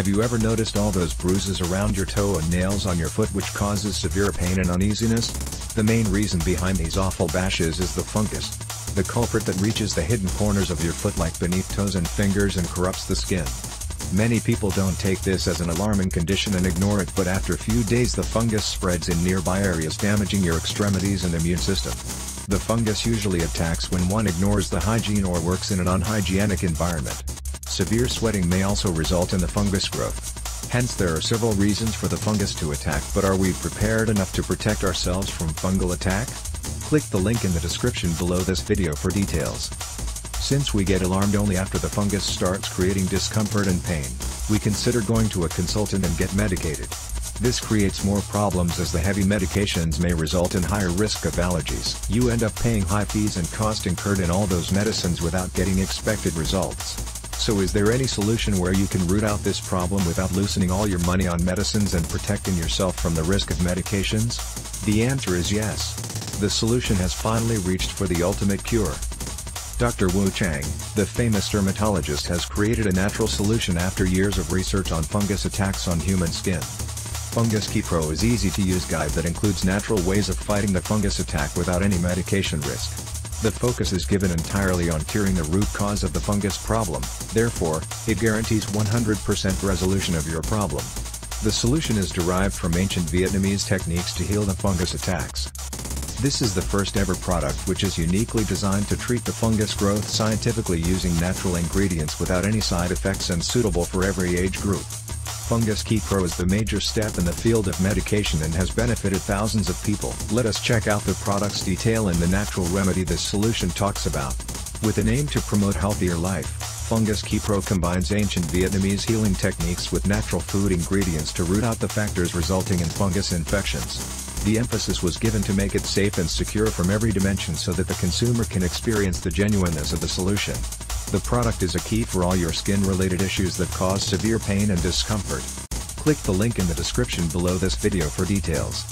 Have you ever noticed all those bruises around your toe and nails on your foot which causes severe pain and uneasiness? The main reason behind these awful bashes is the fungus, the culprit that reaches the hidden corners of your foot like beneath toes and fingers and corrupts the skin. Many people don't take this as an alarming condition and ignore it, but after a few days the fungus spreads in nearby areas, damaging your extremities and immune system. The fungus usually attacks when one ignores the hygiene or works in an unhygienic environment. Severe sweating may also result in the fungus growth. Hence there are several reasons for the fungus to attack, but are we prepared enough to protect ourselves from fungal attack? Click the link in the description below this video for details. Since we get alarmed only after the fungus starts creating discomfort and pain, we consider going to a consultant and get medicated. This creates more problems as the heavy medications may result in higher risk of allergies. You end up paying high fees and cost incurred in all those medicines without getting expected results. So is there any solution where you can root out this problem without loosening all your money on medicines and protecting yourself from the risk of medications? The answer is yes. The solution has finally reached for the ultimate cure. Dr. Wu Chang, the famous dermatologist, has created a natural solution after years of research on fungus attacks on human skin. Fungus Keypro is easy-to-use guide that includes natural ways of fighting the fungus attack without any medication risk. The focus is given entirely on curing the root cause of the fungus problem, therefore, it guarantees 100% resolution of your problem. The solution is derived from ancient Vietnamese techniques to heal the fungus attacks. This is the first ever product which is uniquely designed to treat the fungus growth scientifically using natural ingredients without any side effects and suitable for every age group. Fungus Keypro is the major step in the field of medication and has benefited thousands of people. Let us check out the product's detail and the natural remedy this solution talks about. With an aim to promote healthier life, Fungus Keypro combines ancient Vietnamese healing techniques with natural food ingredients to root out the factors resulting in fungus infections. The emphasis was given to make it safe and secure from every dimension so that the consumer can experience the genuineness of the solution. The product is a key for all your skin-related issues that cause severe pain and discomfort. Click the link in the description below this video for details.